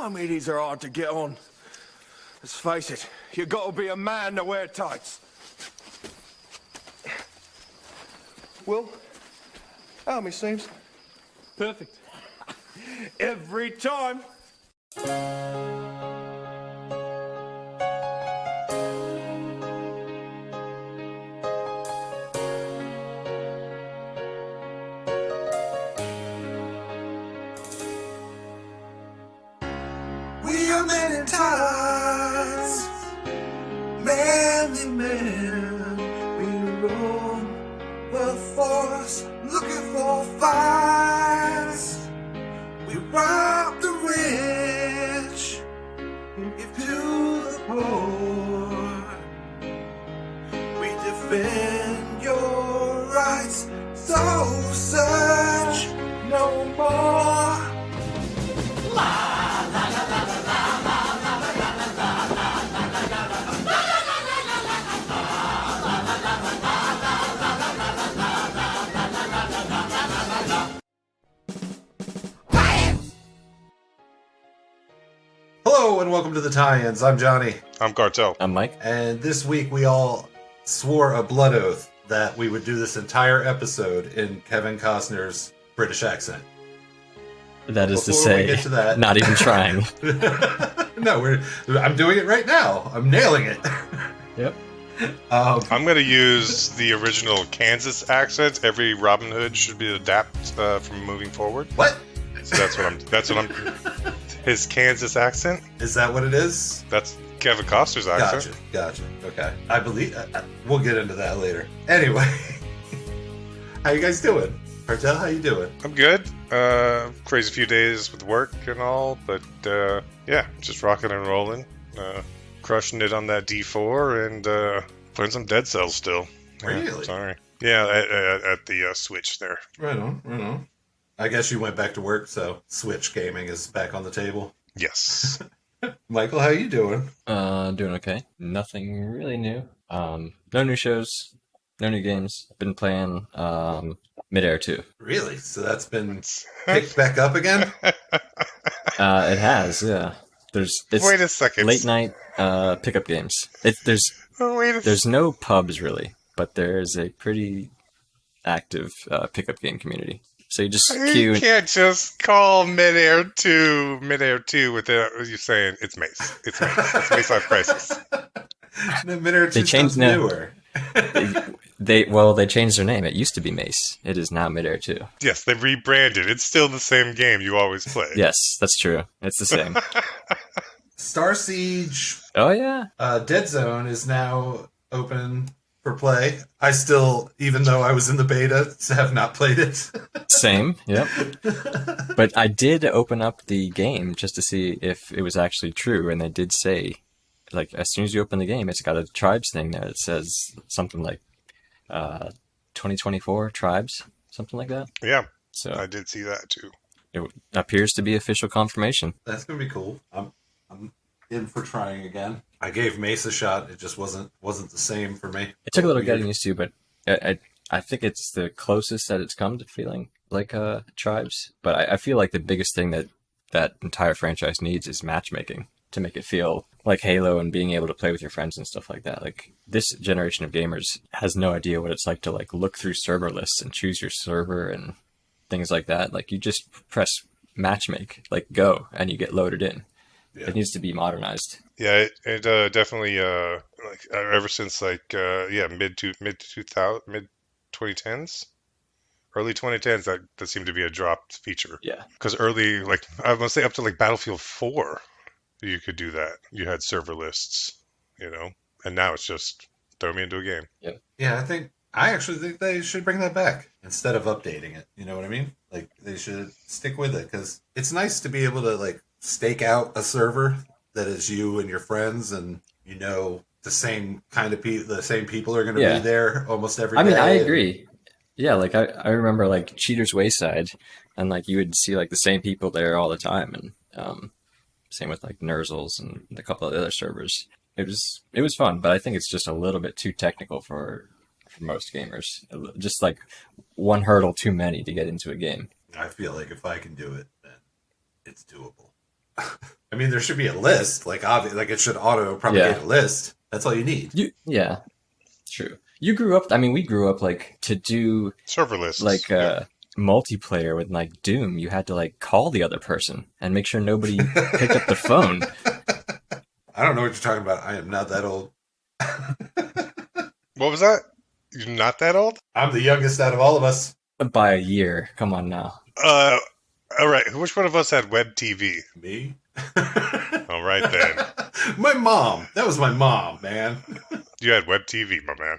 I mean, these are hard to get on. Let's face it, you gotta be a man to wear tights. Will, how me seems? Perfect. Every time. We are men in tights, manly men. We roam the forest looking for fights. We rob the rich, give to the poor. We defend your rights, so search no more. Hello and welcome to the tie-ins. I'm Johnny, I'm Cartel. I'm Mike. and this week we all swore a blood oath that we would do this entire episode in Kevin Costner's British accent. That is Before to we say, get to that- not even trying. No, I'm doing it right now. I'm nailing it. Yep. I'm going to use the original Kansas accent. Every Robin Hood should be adapted from moving forward. What? So that's what I'm. His Kansas accent. Is that what it is? That's Kevin Costner's accent. Gotcha. Okay. I believe we'll get into that later. Anyway, how you guys doing? Cartel, how you doing? I'm good. Crazy few days with work and all, but yeah, just rocking and rolling. Crushing it on that D4 and playing some Dead Cells still. Really? Sorry. Yeah, at the Switch there. Right on. I guess you went back to work, so Switch gaming is back on the table. Yes. Michael, how you doing? Doing okay. Nothing really new. No new shows, no new games. Been playing Midair 2. Really? So that's been picked back up again? It has, yeah. It's Wait a second. late night pickup games. Wait a There's no pubs really, but there's a pretty active pickup game community. So you just queue. You can't just call Midair 2 without you saying it's Mace. It's Mace. It's Mace Life Crisis. The Midair 2 They changed sounds the- newer. They changed their name. It used to be Mace. It is now Midair 2. Yes, they rebranded. It's still the same game you always play. Yes, that's true. It's the same. Star Siege Oh yeah. Dead Zone is now open for play. I still, even though I was in the beta, have not played it. Same, yep. But I did open up the game just to see if it was actually true, and they did say, like, as soon as you open the game, it's got a tribes thing there that says something like 2024 tribes, something like that. Yeah, So I did see that too. it appears to be official confirmation. That's gonna be cool. I'm in for trying again. I gave Mace a shot. It just wasn't the same for me. It took a little Weird. getting used to, but I think it's the closest that it's come to feeling like tribes. But I feel like the biggest thing that entire franchise needs is matchmaking to make it feel like Halo and being able to play with your friends and stuff like that. Like, this generation of gamers has no idea what it's like to like look through server lists and choose your server and things like that. Like, you just press matchmake, like go, and you get loaded in. Yeah. It needs to be modernized. Yeah, it definitely like ever since like mid 2010s, early 2010s that seemed to be a dropped feature. Yeah. Because early, like I must say, up to like Battlefield 4, you could do that. You had server lists, and now it's just throw me into a game. Yeah, I actually think they should bring that back instead of updating it. You know what I mean? Like, they should stick with it, because it's nice to be able to like stake out a server that is you and your friends, and the same kind of the same people are going to Yeah. be there almost every day. I mean, I agree. Yeah, like I remember like Cheater's Wayside, and like you would see like the same people there all the time, and same with like Nurzels and a couple of other servers. It was fun, but I think it's just a little bit too technical for most gamers. Just like one hurdle too many to get into a game. I feel like if I can do it, then it's doable. I mean, there should be a list. Like, like it should auto propagate a list. That's all you need. Yeah, true. You grew up. I mean, we grew up like to do Serverless. like multiplayer with like Doom. You had to like call the other person and make sure nobody picked up the phone. I don't know what you're talking about. I am not that old. What was that? You're not that old? I'm the youngest out of all of us. By a year. Come on now. All right. Which one of us had web TV? Me? All right, then. My mom. That was my mom, man. You had web TV, my man.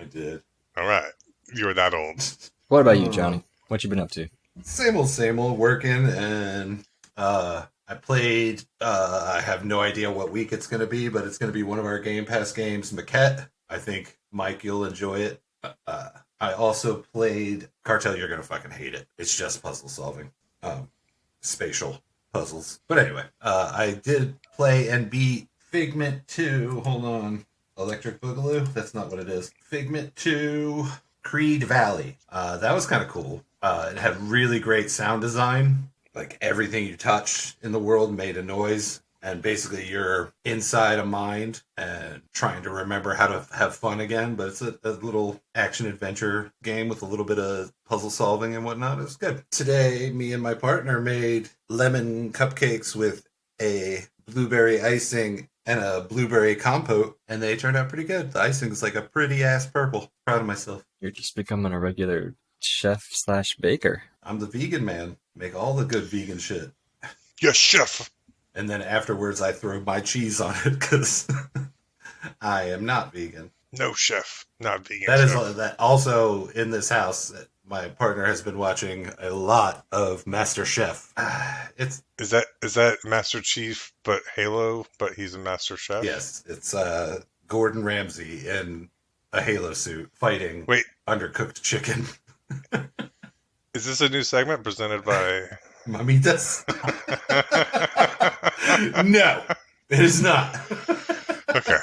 I did. All right. You were that old. What about you, Johnny? What you been up to? Same old, working, and I played, I have no idea what week it's going to be, but it's going to be one of our Game Pass games, Maquette. I think, Mike, you'll enjoy it. I also played Cartel. You're going to fucking hate it. It's just puzzle solving. Spatial puzzles. But anyway, I did play and beat Figment 2. Hold on. Electric Boogaloo? That's not what it is. Figment 2 Creed Valley. That was kind of cool. It had really great sound design. Like everything you touch in the world made a noise. And basically you're inside a mind and trying to remember how to have fun again. But it's a little action-adventure game with a little bit of puzzle solving and whatnot. It was good. Today, me and my partner made lemon cupcakes with a blueberry icing and a blueberry compote. And they turned out pretty good. The icing is like a pretty-ass purple. Proud of myself. You're just becoming a regular chef/baker. I'm the vegan man. Make all the good vegan shit. Yes, chef. And then afterwards, I throw my cheese on it because I am not vegan. No, chef. Not vegan. That is chef. that. Also, in this house, my partner has been watching a lot of Master Chef. It's Is that Master Chief, but Halo, but he's a Master Chef? yes, it's Gordon Ramsay in a Halo suit fighting Wait, undercooked chicken. is this a new segment presented by... Mamitas? No, it is not. Okay.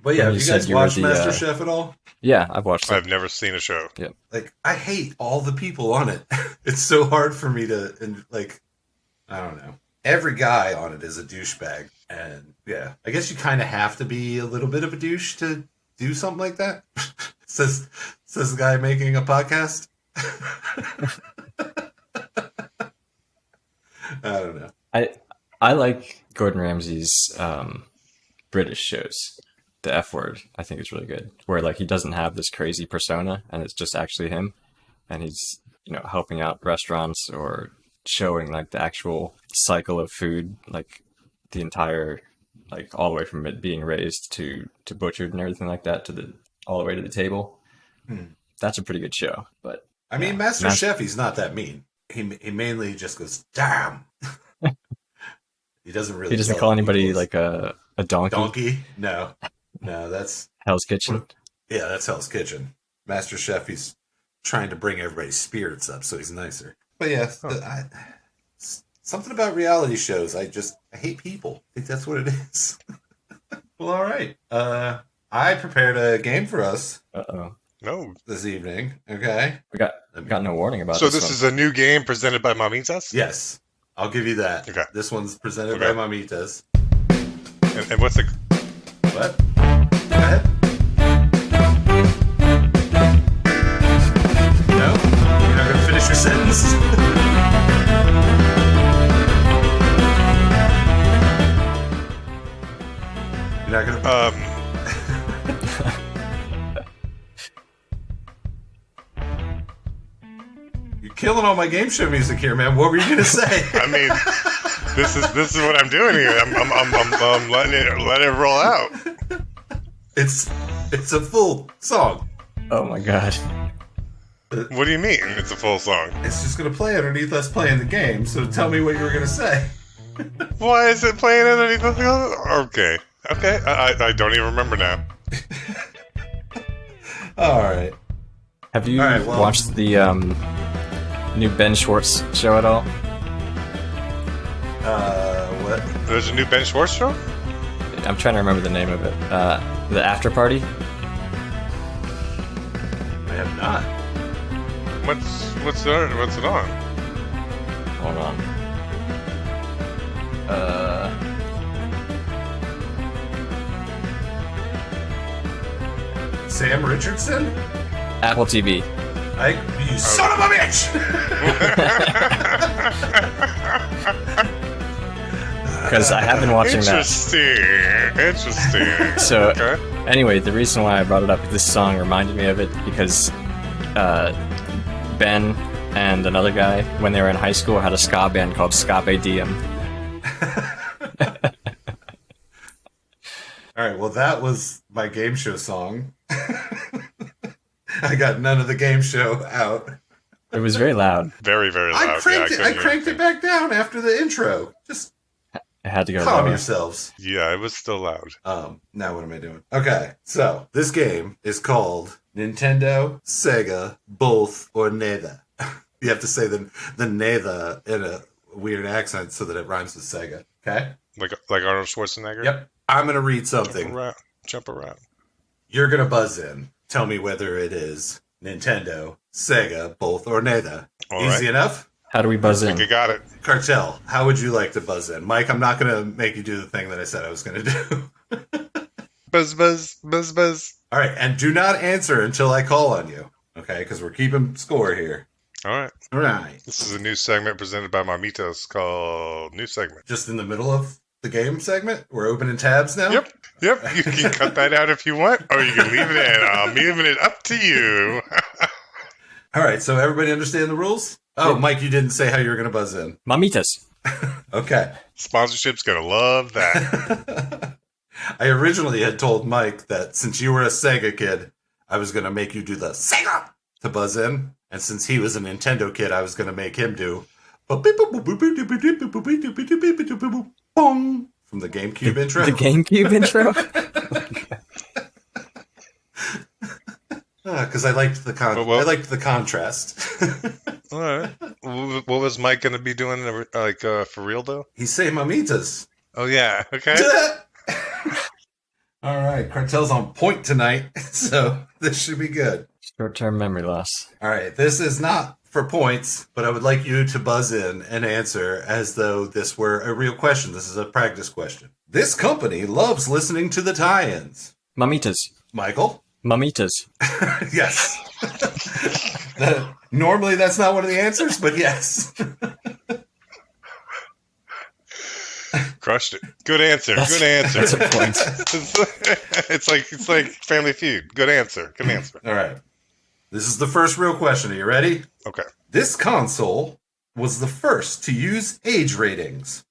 But yeah, You have you said guys you were watched the, Master Chef at all? Yeah, I've watched it. I've never seen a show. Like, I hate all the people on it. It's so hard for me to, and like, I don't know. Every guy on it is a douchebag. And yeah, I guess you kind of have to be a little bit of a douche to do something like that. says the guy making a podcast. I don't know. I like Gordon Ramsay's British shows. The F Word, I think, is really good. Where like he doesn't have this crazy persona, and it's just actually him, and he's helping out restaurants or showing like the actual cycle of food, like the entire, like all the way from it being raised to butchered and everything like that to all the way to the table. That's a pretty good show. But I mean, Master Chef, he's not that mean. He mainly just goes, damn. He doesn't really. He doesn't call anybody like a donkey. Donkey? No, that's Hell's Kitchen. Yeah, that's Hell's Kitchen. Master Chef, he's trying to bring everybody's spirits up, so he's nicer. But yeah, something about reality shows. I hate people. I think that's what it is. Well, all right. I prepared a game for us No. this evening. Okay. We got no warning about So this this one. is a new game presented by Mamitas? Yes, I'll give you that. Okay. This one's presented by Mamitas. And what's the... What? Go ahead. No? You're not going to finish your sentence? You're not going to... You're killing all my game show music here, man. What were you going to say? I mean, this is what I'm doing here. I'm letting it roll out. It's a full song. Oh my god. What do you mean? It's a full song. It's just going to play underneath us playing the game, so tell me what you were going to say. Why is it playing underneath the... Okay. I don't even remember now. All right. Have you All right, well- watched the new Ben Schwartz show at all? What? There's a new Ben Schwartz show? I'm trying to remember the name of it. The After Party? I have not. What's it on? Hold on. Sam Richardson? Apple TV. You son of a bitch! Because I have been watching that. Interesting. So, Okay. anyway, the reason why I brought it up, this song reminded me of it because Ben and another guy, when they were in high school, had a ska band called Scabe Diem. All right, well, that was my game show song. I got none of the game show out. It was very loud. Very, very loud. I cranked couldn't I hear cranked it back down after the intro. Just I had to go calm lower. yourselves. Yeah, it was still loud. Now what am I doing? Okay, so this game is called Nintendo, Sega, both or neither. You have to say the neither in a weird accent so that it rhymes with Sega. Okay? Like Arnold Schwarzenegger? Yep. I'm going to read something. Jump around. You're going to buzz in. Tell me whether it is Nintendo, Sega, both or neither. All Easy right. enough? How do we buzz I in? think you got it. Cartel, how would you like to buzz in? Mike, I'm not going to make you do the thing that I said I was going to do. Buzz, buzz, buzz, buzz. All right, and do not answer until I call on you, okay? Because we're keeping score here. All right. All right. This is a new segment presented by Mamitos called New Segment. Just in the middle of the game segment? We're opening tabs now? Yep. You can cut that out if you want, or you can leave it in. I'm leaving it up to you. All right, so everybody understand the rules? Oh, Mike, you didn't say how you were going to buzz in. Mamitas. Okay. Sponsorship's gonna love that. I originally had told Mike that since you were a Sega kid, I was going to make you do the Sega to buzz in. And since he was a Nintendo kid, I was going to make him do bong from the GameCube intro. The GameCube intro? Because I liked the I liked the contrast. All right. What was Mike gonna be doing, for real though? He's saying mamitas. Oh yeah. Okay. All right, Cartel's on point tonight, so this should be good. Short-term memory loss. All right, this is not for points, but I would like you to buzz in and answer as though this were a real question. This is a practice question. This company loves listening to the tie-ins. Mamitas. Michael? Mamitas. Yes. Normally that's not one of the answers, but yes. Crushed it. Good answer. Good answer. That's a point. it's like Family Feud. Good answer. Good answer. All right. This is the first real question. Are you ready? Okay. This console was the first to use age ratings.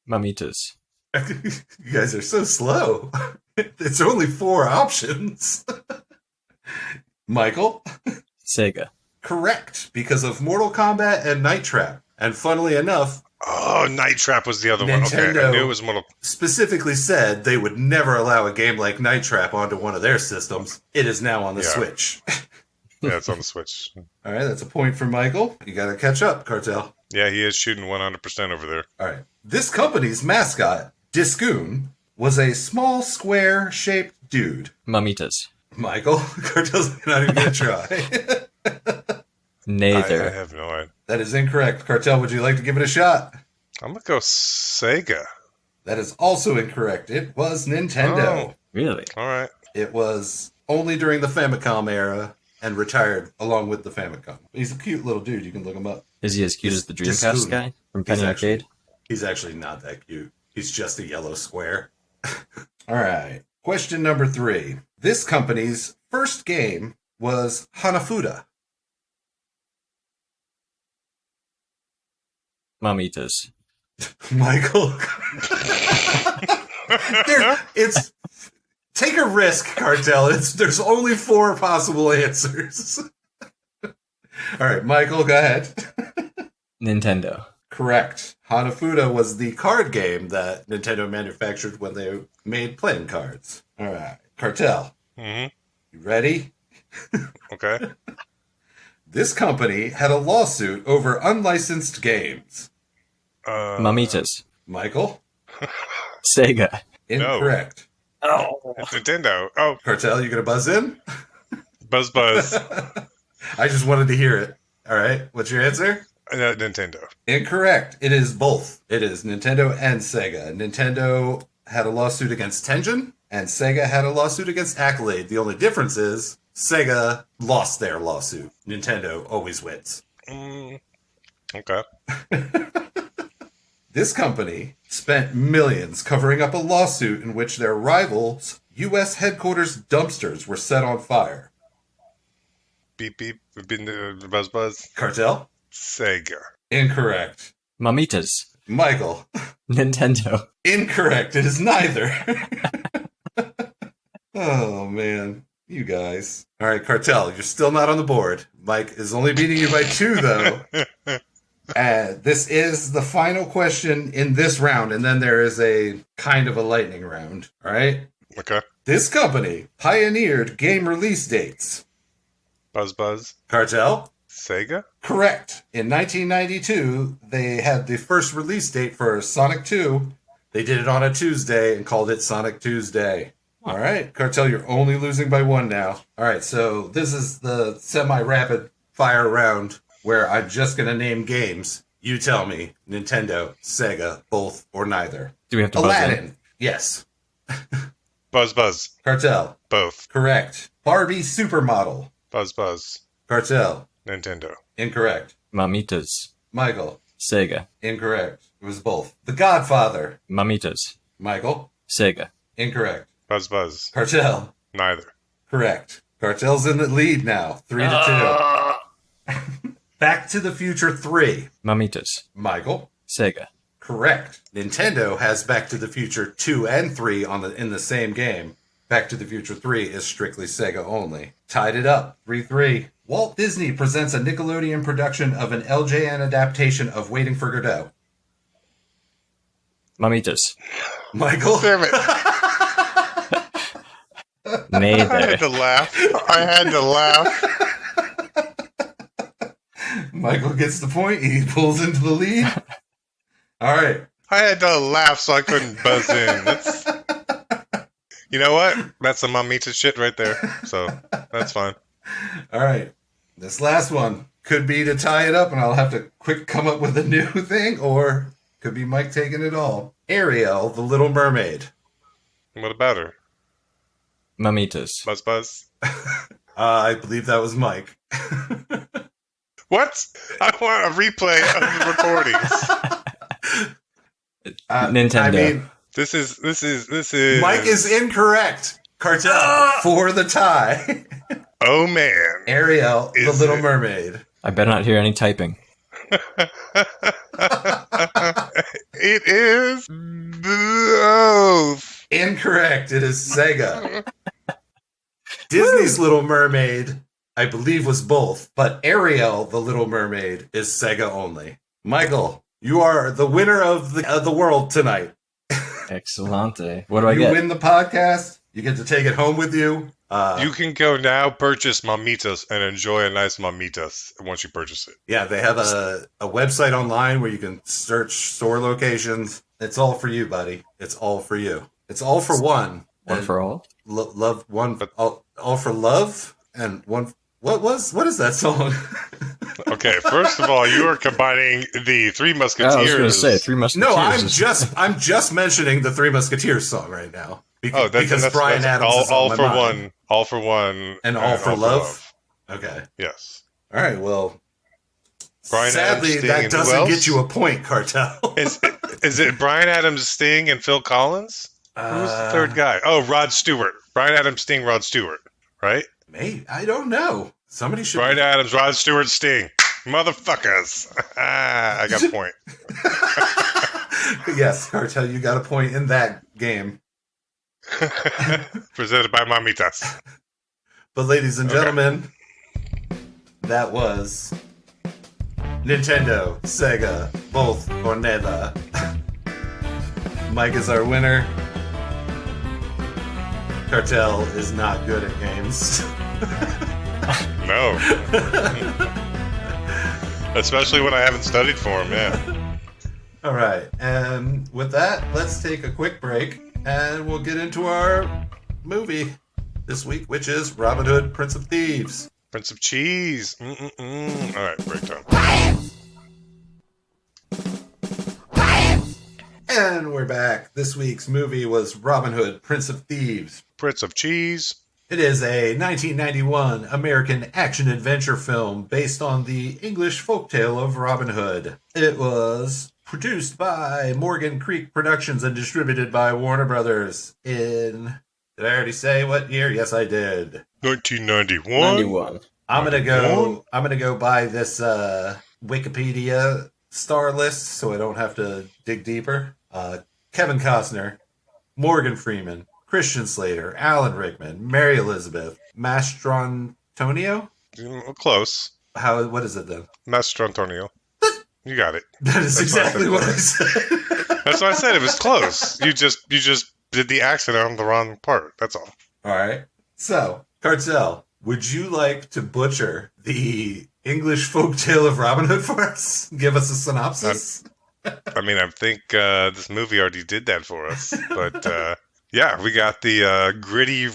Mamitas. You guys are so slow. It's only 4 options. Michael? Sega. Correct, because of Mortal Kombat and Night Trap. And funnily enough, Oh, Night Trap was the other one. Okay, I Nintendo knew it was Mortal. specifically said they would never allow a game like Night Trap onto one of their systems. It is now on the Yeah. Switch. Yeah, it's on the Switch. All right, that's a point for Michael. You got to catch up, Cartel. Yeah, he is shooting 100% over there. All right. This company's mascot, Discoon, was a small square-shaped dude. Mamitas. Michael, Cartel's not even going to try. I Neither. have no idea. That is incorrect. Cartel, would you like to give it a shot? I'm gonna go Sega. That is also incorrect. It was Nintendo. Oh. Really? All right. It was only during the Famicom era and retired along with the Famicom. He's a cute little dude. You can look him up. Is he as cute as the Dreamcast Discoon. guy from Penny He's actually- Arcade? He's actually not that cute. He's just a yellow square. All right. Question number 3. This company's first game was Hanafuda. Mamitas. Michael. It's take a risk, Cartel. There's only 4 possible answers. All right, Michael, go ahead. Nintendo. Correct. Hanafuda was the card game that Nintendo manufactured when they made playing cards. All right, Cartel. Mm-hmm. You ready? Okay. This company had a lawsuit over unlicensed games. Mamitas. Michael? Sega. Incorrect. Oh. It's Nintendo. Oh, Cartel, you gonna buzz in? buzz. I just wanted to hear it. All right. What's your answer? Nintendo. Incorrect. It is both. It is Nintendo and Sega. Nintendo had a lawsuit against Tengen, and Sega had a lawsuit against Accolade. The only difference is Sega lost their lawsuit. Nintendo always wins. Okay. This company spent millions covering up a lawsuit in which their rivals' U.S. headquarters dumpsters were set on fire. Beep beep. Buzz buzz. Cartel? Sega. Incorrect. Mamitas. Michael? Nintendo. Incorrect. It is neither. Oh, man. You guys. All right, Cartel, you're still not on the board. Mike is only beating you by 2, though. This is the final question in this round, and then there is a kind of a lightning round. All right? Okay. This company pioneered game release dates. Buzz buzz. Cartel? Sega? Correct. In 1992, they had the first release date for Sonic 2. They did it on a Tuesday and called it Sonic Tuesday. All right, Cartel, you're only losing by 1 now. All right, so this is the semi-rapid fire round where I'm just going to name games. You tell me, Nintendo, Sega, both, or neither. Do we have to buzz Aladdin. in? Yes. Buzz buzz. Cartel. Both. Correct. Barbie Supermodel. Buzz buzz. Cartel. Nintendo. Incorrect. Mamitas. Michael. Sega. Incorrect. It was both. The Godfather. Mamitas. Michael. Sega. Incorrect. Buzz buzz. Cartel. Neither. Correct. Cartel's in the lead now. 3-2. Back to the Future 3. Mamitas. Michael. Sega. Correct. Nintendo has Back to the Future 2 and 3 in the same game. Back to the Future 3 is strictly Sega only. Tied it up. 3-3. Walt Disney presents a Nickelodeon production of an LJN adaptation of Waiting for Godot. Mamitas. Michael. Damn it. I Neither. had to laugh. I had to laugh. Michael gets the point. He pulls into the lead. All right. I had to laugh so I couldn't buzz in. You know what? That's some Mamita shit right there. So that's fine. All right. This last one could be to tie it up, and I'll have to quick come up with a new thing, or could be Mike taking it all. Ariel, the Little Mermaid. What about her? Mamitas. Buzz buzz. I believe that was Mike. What? I want a replay of the recordings. Nintendo. I mean, This is. Mike is incorrect. Cartel for the tie. Oh man. Ariel, the Is Little it? Mermaid. I better not hear any typing. It is both. Incorrect. It is Sega. Disney's Little Mermaid, I believe, was both, but Ariel, the Little Mermaid, is Sega only. Michael, you are the winner of the world tonight. Excellente. What do I You get? win the podcast. You get to take it home with you. You can go now, purchase Mamitas, and enjoy a nice Mamitas once you purchase it. Yeah, they have a website online where you can search store locations. It's all for you, buddy. It's all for you. It's all for one. One for all? Love one. All for love and one. What is that song? Okay, first of all, you are combining the Three I Musketeers. was going to say, Three Musketeers. No, is- I'm just mentioning the Three Musketeers song right now. Oh, Because Brian Adams is all on for my mind. one, all for one, And all for love? Okay. Yes. All right. Well, Brian sadly, Adams, Sting, that and who doesn't else? get you a point, Cartel. Is it Brian Adams, Sting, and Phil Collins? Who's the third guy? Oh, Rod Stewart. Brian Adams, Sting, Rod Stewart. Right? Mate, I don't know. Somebody should. Brian Adams, Rod Stewart, Sting. Motherfuckers. I got a point. Yes, Cartel, you got a point in that game. Presented by Mamitas. But ladies and gentlemen, that was Nintendo, Sega, both or neither. Mike is our winner. Cartel is not good at games. No. Especially when I haven't studied for him, yeah. All right, and with that, let's take a quick break, and we'll get into our movie this week, which is Robin Hood, Prince of Thieves. Prince of Cheese. Mm-mm-mm. All right, break time. And we're back. This week's movie was Robin Hood, Prince of Thieves. Prince of Cheese. It is a 1991 American action-adventure film based on the English folktale of Robin Hood. It was produced by Morgan Creek Productions and distributed by Warner Brothers in... Did I already say what year? Yes, I did. 1991. 91. I'm gonna go by this Wikipedia star list so I don't have to dig deeper. Kevin Costner, Morgan Freeman, Christian Slater, Alan Rickman, Mary Elizabeth, Mastrantonio. Close. What is it then? Master Antonio. You got it. That is exactly what I said. That's why I said it was close. You just did the accent on the wrong part. That's all. All right. So, Cartel, would you like to butcher the English folktale of Robin Hood for us? Give us a synopsis. I mean, I think this movie already did that for us. But, yeah, we got the gritty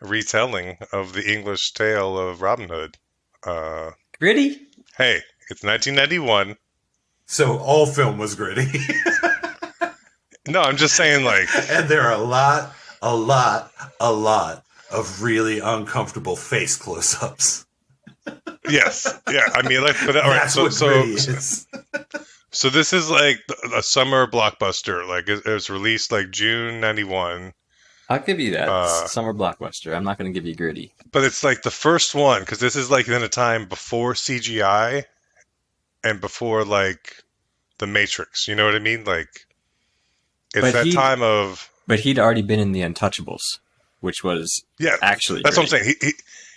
retelling of the English tale of Robin Hood. Gritty? Hey, it's 1991. So, all film was gritty. No, I'm just saying, like... And there are a lot of really uncomfortable face close-ups. Yes. Yeah, I mean, like... But, all right, That's what gritty is. So this is like a summer blockbuster. Like it was released like June 91. I'll give you that. Summer blockbuster. I'm not going to give you gritty. But it's like the first one because this is like in a time before CGI and before like the Matrix. You know what I mean? Like it's time of. But he'd already been in the Untouchables, which was actually that's great. what I'm saying.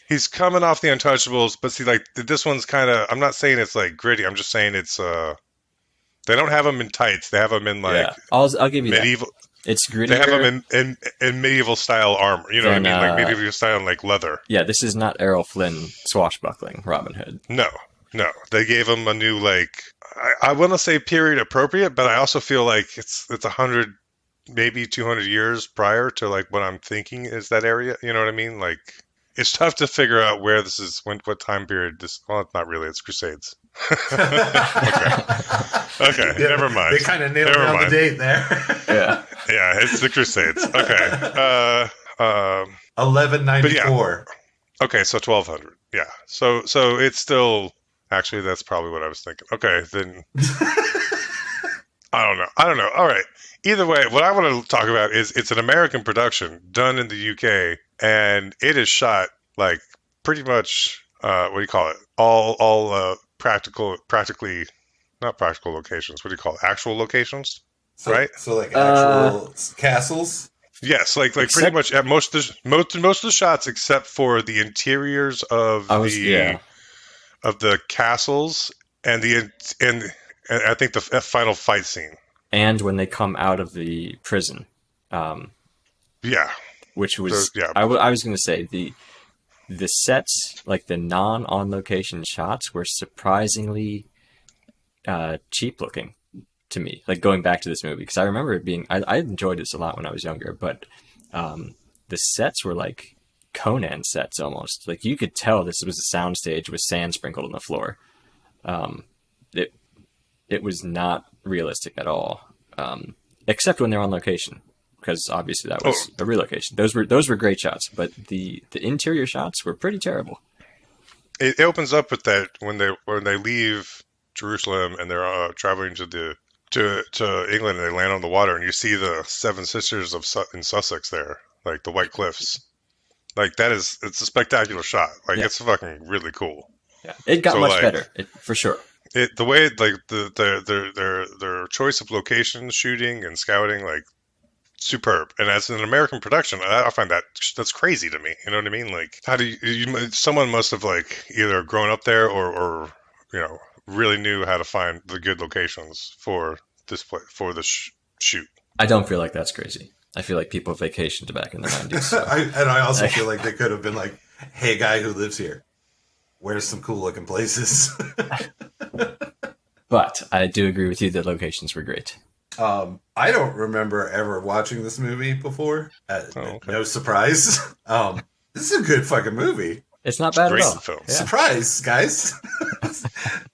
He's coming off the Untouchables, but see, like this one's kind of. I'm not saying it's like gritty. I'm just saying it's. They don't have them in tights. They have them in like I'll give you medieval. That. It's grittier. They have them in medieval style armor. You know what I mean? Like medieval style like leather. Yeah, this is not Errol Flynn swashbuckling Robin Hood. No. They gave him a new like. I want to say period appropriate, but I also feel like it's 100, maybe 200 years prior to like what I'm thinking is that area. You know what I mean? Like it's tough to figure out where this is. What time period this? Well, it's not really. It's Crusades. Okay, Yeah, never mind. They kind of nailed down the date there. Yeah, it's the Crusades. Okay. 1194. Okay, so 1200. Yeah. So it's still actually that's probably what I was thinking. Okay, then I don't know. All right. Either way, what I want to talk about is it's an American production done in the UK and it is shot like pretty much what do you call it? All practically not practical locations. What do you call it? Actual locations, right? So like actual castles. Yes, like pretty much at most of the shots, except for the interiors of the castles and I think the final fight scene. And when they come out of the prison, which was I was going to say the sets, like the non-on location shots, were surprisingly cheap looking to me. Like going back to this movie, because I remember it being, I enjoyed this a lot when I was younger, but the sets were like Conan sets almost. Like you could tell this was a soundstage with sand sprinkled on the floor. It was not realistic at all, except when they're on location. Because obviously that was a relocation. Those were great shots, but the interior shots were pretty terrible. It opens up with that when they leave Jerusalem and they're traveling to England and they land on the water and you see the Seven Sisters in Sussex there, like the White Cliffs. Like it's a spectacular shot. Like it's fucking really cool. Yeah, it got much better for sure. The way like their choice of locations, shooting and scouting, like. Superb, and as an American production, I find that's crazy to me. You know what I mean? Like, how do you? Someone must have like either grown up there or really knew how to find the good locations for this for the shoot. I don't feel like that's crazy. I feel like people vacationed back in the 90s. So. I also feel like they could have been like, "Hey, guy who lives here, where's some cool looking places?" But I do agree with you that locations were great. I don't remember ever watching this movie before. No surprise. This is a good fucking movie. It's not bad Great at all. film. Yeah. Surprise, guys!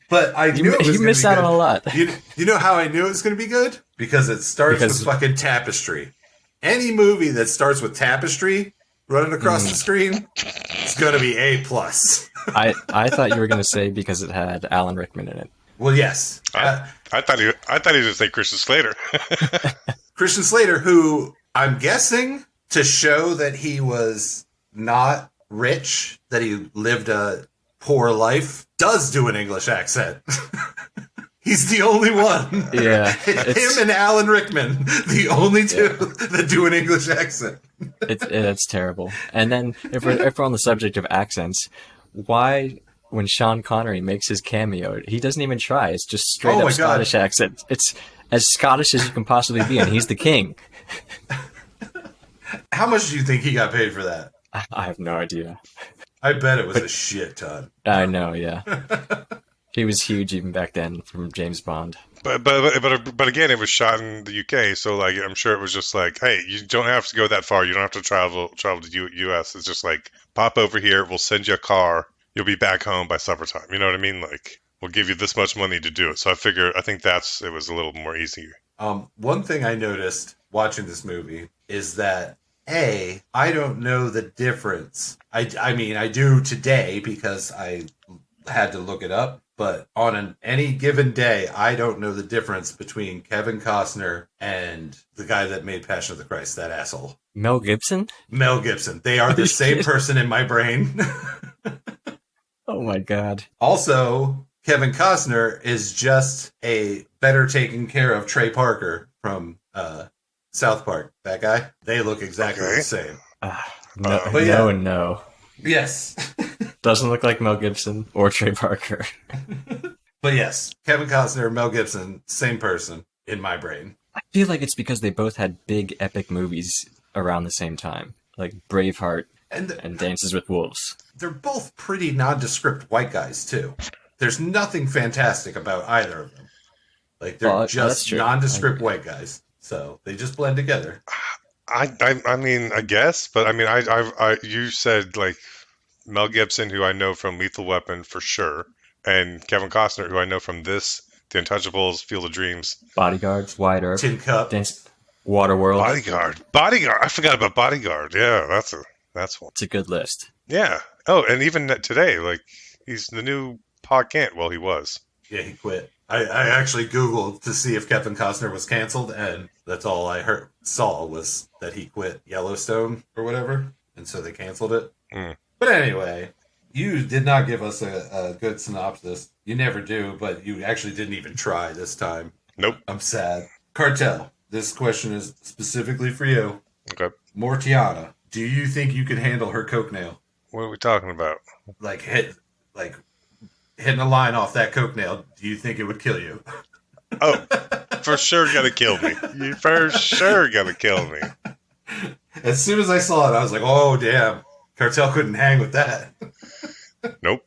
But I knew it was You gonna missed be out good. on a lot. You know how I knew it was going to be good? Because it starts with fucking Tapestry. Any movie that starts with Tapestry running across the screen, it's going to be A+. I thought you were going to say because it had Alan Rickman in it. Well, yes. I thought he was going to say Christian Slater. Christian Slater, who I'm guessing to show that he was not rich, that he lived a poor life, does do an English accent. He's the only one. Yeah, Him and Alan Rickman, the only two that do an English accent. It's terrible. And then if we're on the subject of accents, why when Sean Connery makes his cameo, he doesn't even try. It's just straight up Scottish accent. It's as Scottish as you can possibly be, and he's the king. How much do you think he got paid for that? I have no idea. I bet it was a shit ton. I know, yeah. He was huge even back then from James Bond. But again, it was shot in the UK, so like I'm sure it was just like, hey, you don't have to go that far. You don't have to travel to US. It's just like pop over here. We'll send you a car. You'll be back home by supper time. You know what I mean? Like we'll give you this much money to do it. So I think it was a little more easy. One thing I noticed watching this movie is that I don't know the difference. I mean, I do today because I had to look it up. But on any given day, I don't know the difference between Kevin Costner and the guy that made Passion of the Christ, that asshole. Mel Gibson? Mel Gibson. They are the same person in my brain. Oh my God. Also, Kevin Costner is just a better taken care of Trey Parker from South Park. That guy. They look exactly the same. No. Yes. Doesn't look like Mel Gibson or Trey Parker. But yes, Kevin Costner, Mel Gibson, same person in my brain. I feel like it's because they both had big epic movies around the same time, like Braveheart and Dances with Wolves. They're both pretty nondescript white guys too. There's nothing fantastic about either of them. Like they're just nondescript white guys, so they just blend together. I mean, I guess, but I mean, you said like Mel Gibson, who I know from Lethal Weapon for sure, and Kevin Costner, who I know from The Untouchables, Field of Dreams, Bodyguards, Wide Earp, Tin Cup, Waterworld, Bodyguard. I forgot about Bodyguard. Yeah, that's one. It's a good list. Yeah. Oh, and even today, like he's the new Pa Kent. Well, he was. Yeah, he quit. I actually Googled to see if Kevin Costner was canceled, and that's all I saw was that he quit Yellowstone or whatever, and so they canceled it. But anyway, you did not give us a good synopsis. You never do, but you actually didn't even try this time. Nope. I'm sad. Cartel, this question is specifically for you. Okay. Mortiana, do you think you could handle her coke nail? What are we talking about? Like hitting a line off that coke nail, do you think it would kill you? Oh, for sure gonna kill me. You for sure gonna kill me. As soon as I saw it, I was like, oh, damn. Cartel couldn't hang with that. Nope.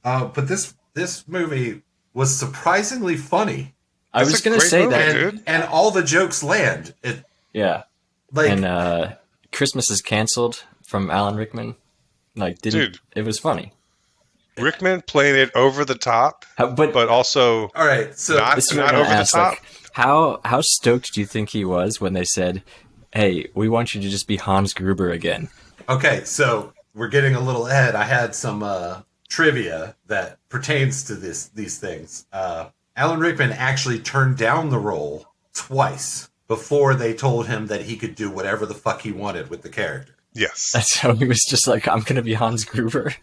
But this movie was surprisingly funny. I was going to say that. And all the jokes land. Yeah. Like, and Christmas is Canceled from Alan Rickman. It was funny. Rickman played it over the top, but also all right. So not over the top. How stoked do you think he was when they said, "Hey, we want you to just be Hans Gruber again"? Okay, so we're getting a little ahead. I had some trivia that pertains to these things. Alan Rickman actually turned down the role twice before they told him that he could do whatever the fuck he wanted with the character. Yes. That's how he was just like, I'm going to be Hans Gruber.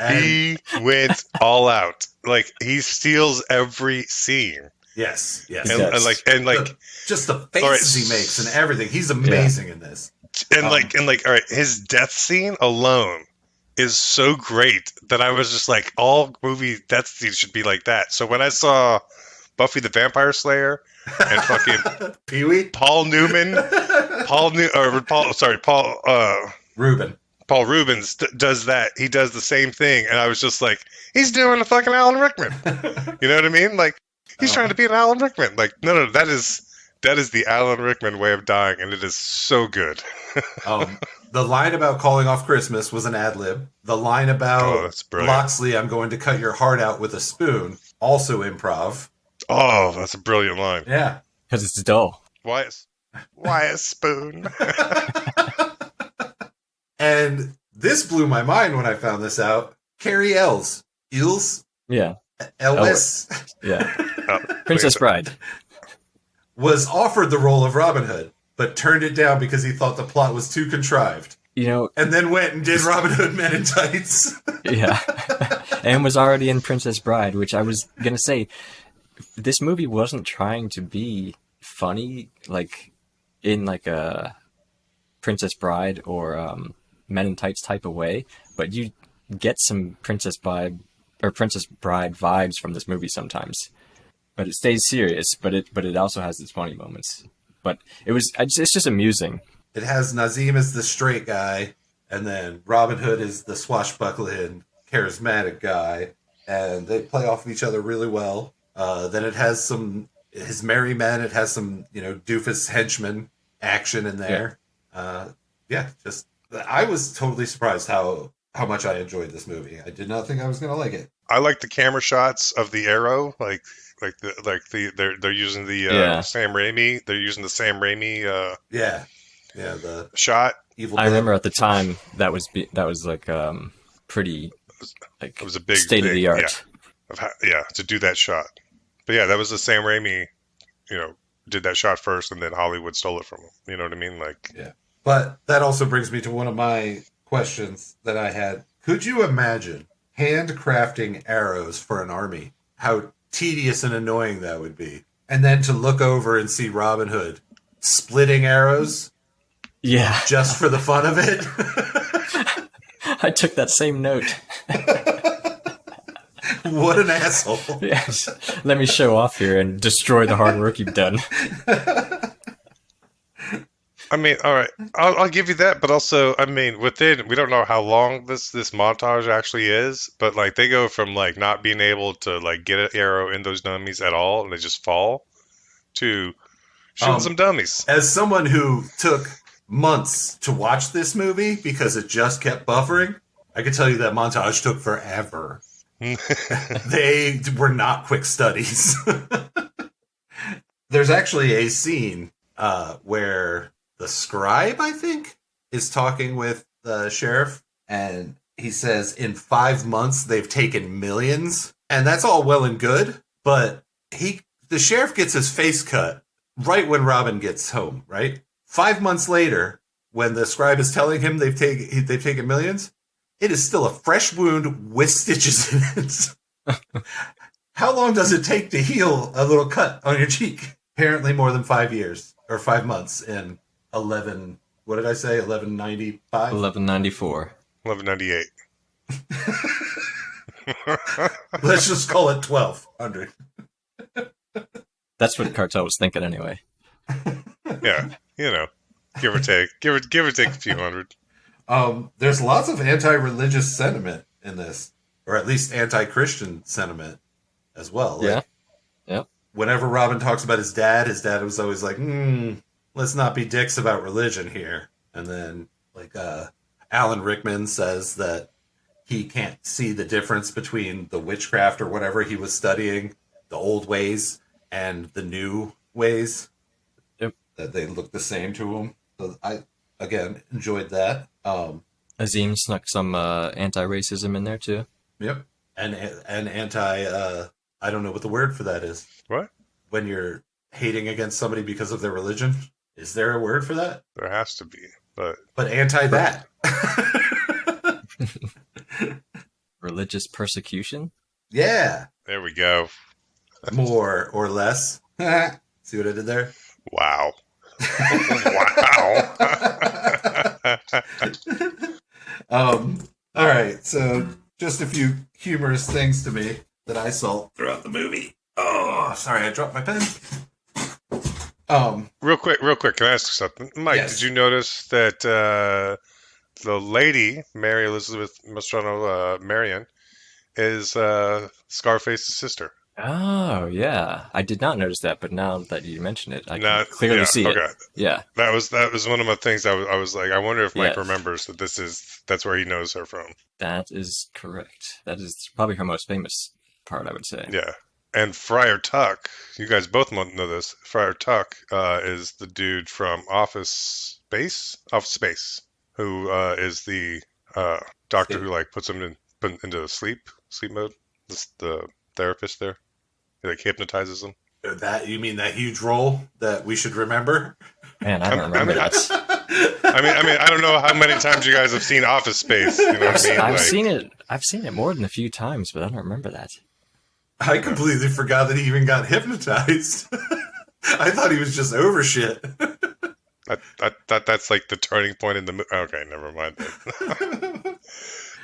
He went all out. Like, he steals every scene. Yes. And just the faces he makes and everything. He's amazing in this. And all right, his death scene alone is so great that I was just like, all movie death scenes should be like that. So when I saw Buffy the Vampire Slayer and fucking Pee-wee? Paul Rubens does that. He does the same thing, and I was just like, he's doing a fucking Alan Rickman. You know what I mean? Like, he's trying to be an Alan Rickman. Like, no, that is the Alan Rickman way of dying, and it is so good. The line about calling off Christmas was an ad lib. The line Oh, about that's brilliant. Loxley, I'm going to cut your heart out with a spoon, also improv. Oh, that's a brilliant line. Yeah. Because it's dull. Why a spoon? And this blew my mind when I found this out. Carrie Ells. Eels? Yeah. Ellis? Yeah. Oh, Princess Bride. Was offered the role of Robin Hood, but turned it down because he thought the plot was too contrived. You know, And then went and did Robin Hood Men in Tights. yeah. And was already in Princess Bride, which I was going to say, this movie wasn't trying to be funny, like, in like a Princess Bride or Men in Tights type of way, but you get some Princess Bride vibes from this movie sometimes. But it stays serious, but it also has its funny moments. But it's just amusing. It has Nazim as the straight guy, and then Robin Hood is the swashbuckling, charismatic guy, and they play off of each other really well. Then it has his merry men. It has some, doofus henchman action in there. Just I was totally surprised how much I enjoyed this movie. I did not think I was going to like it. I like the camera shots of the arrow, they're using the Sam Raimi. They're using the Sam Raimi The shot. Evil I Dead. remember at the time that was like pretty like It was a big state of the thing, art. to do that shot. But yeah, that was the Sam Raimi. Did that shot first, and then Hollywood stole it from him. You know what I mean? But that also brings me to one of my questions that I had. Could you imagine handcrafting arrows for an army? How tedious and annoying that would be. And then to look over and see Robin Hood splitting arrows Yeah. just for the fun of it. I took that same note. What an asshole. Yes. Let me show off here and destroy the hard work you've done. I mean, all right, I'll give you that, but also, I mean, we don't know how long this montage actually is, but like they go from like not being able to like get an arrow in those dummies at all, and they just fall, to shooting some dummies. As someone who took months to watch this movie because it just kept buffering, I can tell you that montage took forever. They were not quick studies. There's actually a scene where the scribe, I think, is talking with the sheriff, and he says in 5 months they've taken millions, and that's all well and good, but the sheriff gets his face cut right when Robin gets home, right? 5 months later, when the scribe is telling him they've taken millions, it is still a fresh wound with stitches in it. How long does it take to heal a little cut on your cheek? Apparently more than 5 years or 5 months in 1195? 1194. 1198. Let's just call it 1200. That's what Cartel was thinking anyway. Yeah, give or take a few hundred. There's lots of anti-religious sentiment in this, or at least anti-Christian sentiment as well. Yeah. Like, Yep. whenever Robin talks about his dad was always like, let's not be dicks about religion here. And then, like, Alan Rickman says that he can't see the difference between the witchcraft or whatever he was studying, the old ways and the new ways. Yep. That they look the same to him. So I, again, enjoyed that. Azim snuck some anti-racism in there too. Yep. And anti, I don't know what the word for that is. What? When you're hating against somebody because of their religion. Is there a word for that? There has to be, but anti that. Religious persecution? Yeah. there we go. More or less. See what I did there? Wow. Wow. All right. So just a few humorous things to me that I saw throughout the movie. Oh, sorry. I dropped my pen. Real quick. Can I ask you something? Mike, Yes. Did you notice that the lady, Mary Elizabeth Mastrano Marion, is Scarface's sister? Oh, yeah. I did not notice that, but now that you mention it, I can Not, clearly yeah, see it. okay. Yeah, That was one of my things. I was like, I wonder if Mike yes. remembers that that's where he knows her from. That is correct. That is probably her most famous part, I would say. Yeah. And Friar Tuck, you guys both know this. Friar Tuck is the dude from Office Space, who is the doctor who State. like puts him into sleep mode. The therapist there, he like hypnotizes them. That you mean that huge role that we should remember? Man, I don't I remember mean, that. I don't know how many times you guys have seen Office Space. You know what I mean? I've Like, seen it. I've seen it more than a few times, but I don't remember that. I completely forgot that he even got hypnotized. I thought he was just over shit. that's like the turning point in the movie. Okay, never mind.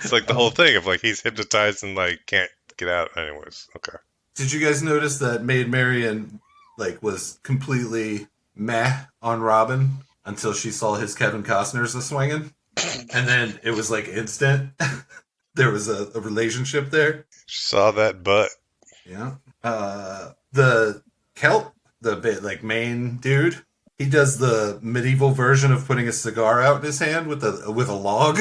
It's like the whole thing of like he's hypnotized and like can't get out. Anyways, okay. Did you guys notice that Maid Marian like was completely meh on Robin until she saw his Kevin Costner's a swinging, and then it was like instant. There was a relationship there. She saw that butt. Yeah. The Celt, the bit like main dude, he does the medieval version of putting a cigar out in his hand with a log.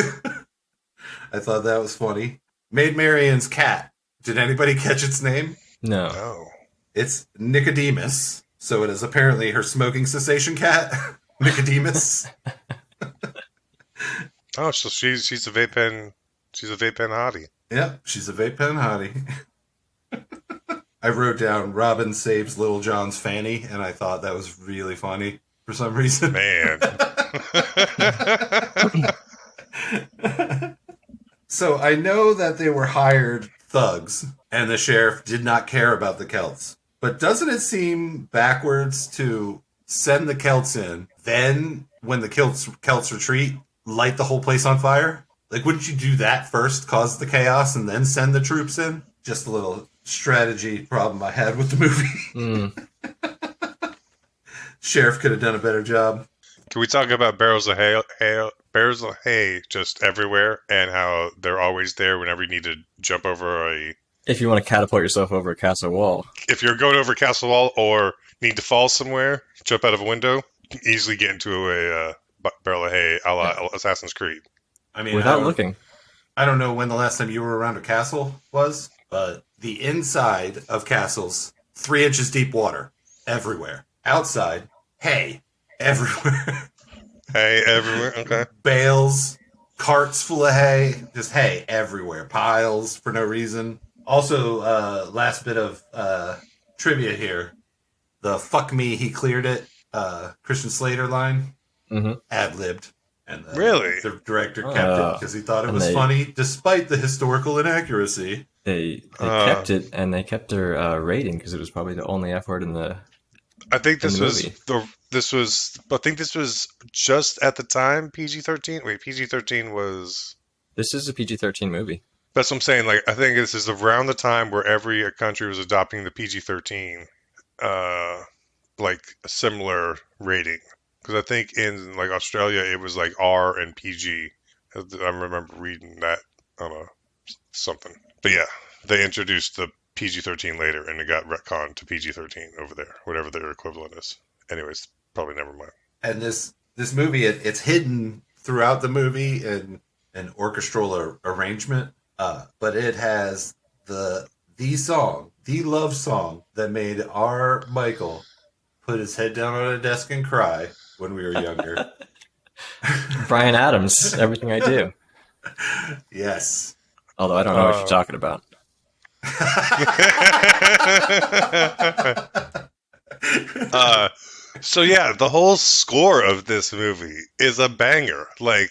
I thought that was funny. Maid Marian's cat. Did anybody catch its name? No. Oh, It's Nicodemus. So it is apparently her smoking cessation cat, Nicodemus. oh, so she's a vape pen. She's a vape pen hottie. Yep, she's a vape pen hottie. I wrote down Robin saves Little John's fanny, and I thought that was really funny for some reason. Man. So I know that they were hired thugs, and the sheriff did not care about the Celts. But doesn't it seem backwards to send the Celts in, then when the Celts retreat, light the whole place on fire? Like, wouldn't you do that first, cause the chaos, and then send the troops in? Just a little strategy problem I had with the movie. Sheriff could have done a better job. Can we talk about barrels of hay just everywhere, and how they're always there whenever you need to jump over If you want to catapult yourself over a castle wall. if you're going over a castle wall or need to fall somewhere, jump out of a window, you can easily get into a barrel of hay a la Assassin's Creed. I mean, Without looking. I don't know when the last time you were around a castle was, but the inside of castles, 3 inches deep water everywhere. Outside, hay everywhere. Hay everywhere. Okay. Bales, carts full of hay, just hay everywhere. Piles for no reason. Also, last bit of trivia here. The fuck me, he cleared it, Christian Slater line, ad-libbed. And Really? the director kept it because he thought it And was funny, despite the historical inaccuracy. They kept it, and they kept their rating because it was probably the only F word in the. I think this In the was movie. I think this was just at the time PG-13. Wait, PG-13 was. This is a PG-13 movie. That's what I'm saying. Like, I think this is around the time where every country was adopting the PG-13, like a similar rating. Because I think in like Australia it was like R and PG. I remember reading that on something. But yeah, they introduced the PG-13 later, and it got retconned to PG-13 over there, whatever their equivalent is. Anyways, probably never mind. And this movie, it's hidden throughout the movie in an orchestral arrangement, but it has the love song that made our Michael put his head down on a desk and cry when we were younger. Bryan Adams, Everything I Do. Yes. Although I don't know what you're talking about. So yeah, the whole score of this movie is a banger. Like,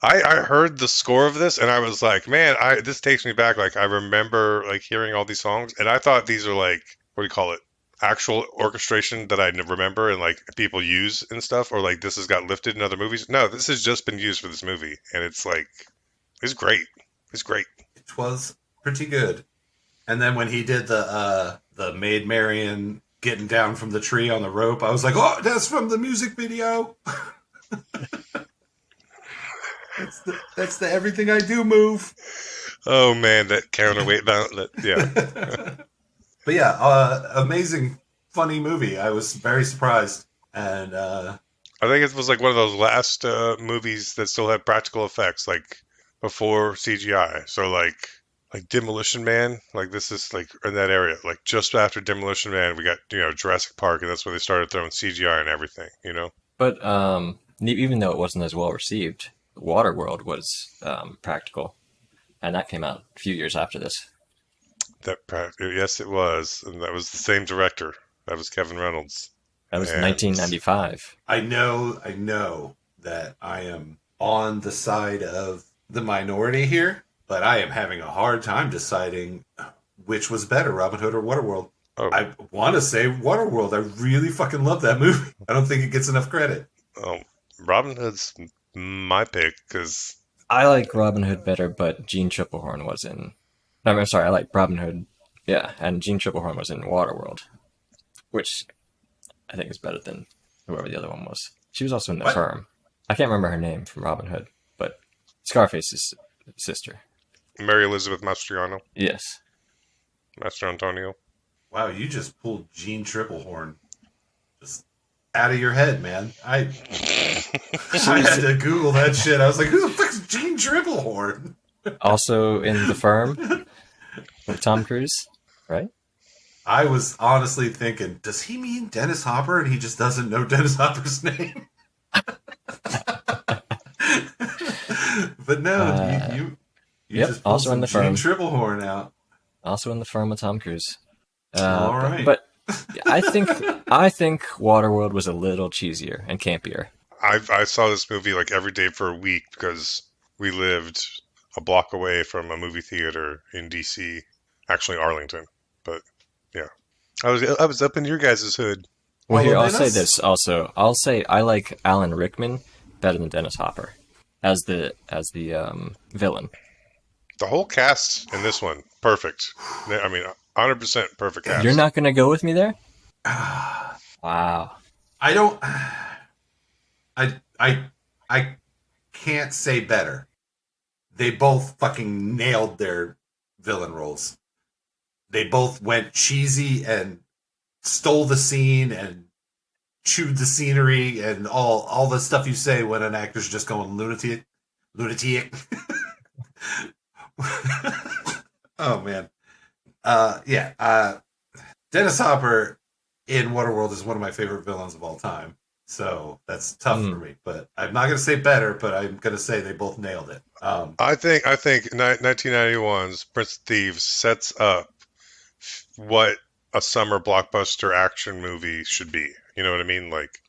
I heard the score of this and I was like, man, this takes me back. Like, I remember like hearing all these songs, and I thought these are like, what do you call it? Actual orchestration that I remember and like people use and stuff, or like this has got lifted in other movies. No, this has just been used for this movie, and it's like, it's great. It's great. It was pretty good. And then when he did the Maid Marian getting down from the tree on the rope, I was like, oh, that's from the music video. that's the Everything I Do move. Oh man, that counterweight bounce. Yeah. But yeah, amazing, funny movie. I was very surprised, and I think it was like one of those last movies that still had practical effects, like before CGI. So like Demolition Man, like this is like in that area. Like just after Demolition Man, we got Jurassic Park, and that's where they started throwing CGI and everything. But even though it wasn't as well received, Waterworld was practical, and that came out a few years after this. Yes, it was, and that was the same director. That was Kevin Reynolds. That was And 1995. I know that I am on the side of the minority here, but I am having a hard time deciding which was better, Robin Hood or Waterworld. Oh, I want to say Waterworld. I really fucking love that movie. I don't think it gets enough credit. Robin Hood's my pick because I like Robin Hood better, but Gene Triplehorn was in. I'm sorry, I like Robin Hood, yeah, and Gene Triplehorn was in Waterworld, which I think is better than whoever the other one was. She was also in The Firm. I can't remember her name from Robin Hood, but Scarface's sister. Mary Elizabeth Mastriano, Yes. Mastro Antonio. Wow, you just pulled Gene Triplehorn just out of your head, man. I had to Google that shit. I was like, who the fuck's Gene Triplehorn? Also in The Firm with Tom Cruise, right? I was honestly thinking, does he mean Dennis Hopper and he just doesn't know Dennis Hopper's name? But no, you yep, just pulled also in some The Gene Firm. Triplehorn out. Also in The Firm with Tom Cruise. All right. But I think Waterworld was a little cheesier and campier. I saw this movie like every day for a week because we lived a block away from a movie theater in DC, actually Arlington. But yeah, I was up in your guys' hood. Well, here, I'll Dennis? say this also. I'll say I like Alan Rickman better than Dennis Hopper as the villain. The whole cast in this one, perfect. I mean, 100% perfect cast. You're not going to go with me there? Wow. I don't. I can't say better. They both fucking nailed their villain roles. They both went cheesy and stole the scene and chewed the scenery and all the stuff you say when an actor's just going lunatic. Oh man. Dennis Hopper in Waterworld is one of my favorite villains of all time. So that's tough for me. But I'm not going to say better, but I'm going to say they both nailed it. I think 1991's Prince of Thieves sets up what a summer blockbuster action movie should be. You know what I mean? Like,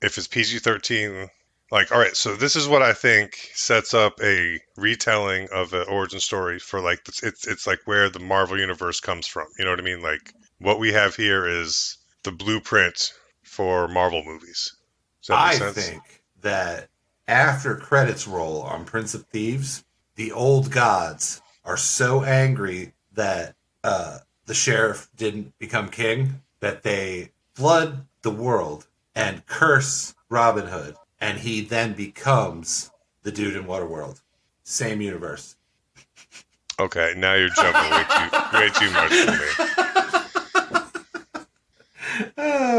if it's PG-13, like, all right, so this is what I think sets up a retelling of an origin story for, like, it's like where the Marvel Universe comes from. You know what I mean? Like, what we have here is the blueprint for Marvel movies. Does that make sense? I think that after credits roll on Prince of Thieves, the old gods are so angry that the sheriff didn't become king that they flood the world and curse Robin Hood, and he then becomes the dude in Waterworld. Same universe. Okay, now you're jumping way too much for me.